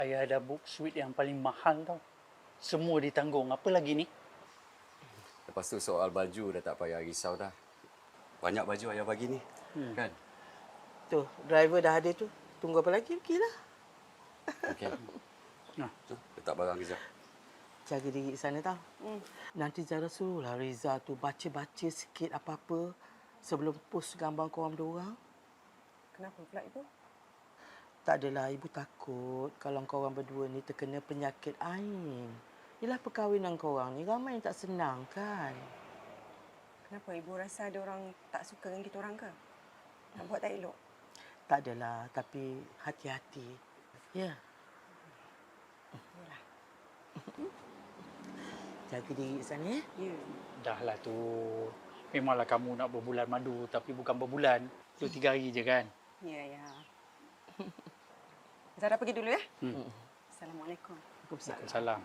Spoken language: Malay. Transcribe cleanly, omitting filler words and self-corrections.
Ayah ada book suite yang paling mahal tau. Semua ditanggung. Apa lagi ni? Lepas tu soal baju dah tak payah risau dah. Banyak baju ayah bagi ni. Kan? Tu, driver dah ada tu. Tunggu apa lagi? Pergilah. Okey. Nah. Tu, letak barang kejap. Jaga diri sana tau. Nanti Zara suruhlah Reza tu baca-baca sikit apa-apa sebelum post gambar korang berdua orang. Kenapa pula Ibu? Tak adalah, Ibu takut kalau korang berdua ni terkena penyakit ain. Yelah perkahwinan korang ni ramai yang tak senang kan. Kenapa Ibu rasa ada orang tak suka dengan kita orang ke? Nak buat tak elok? Tak adalah, tapi hati-hati. Ya. Yalah. Jaga diri sana ya. Ya. Dah lah tu. Memanglah kamu nak berbulan madu tapi bukan berbulan. 2-3 hari je kan? Ya, ya. Zara pergi dulu ya. Assalamualaikum. Salam.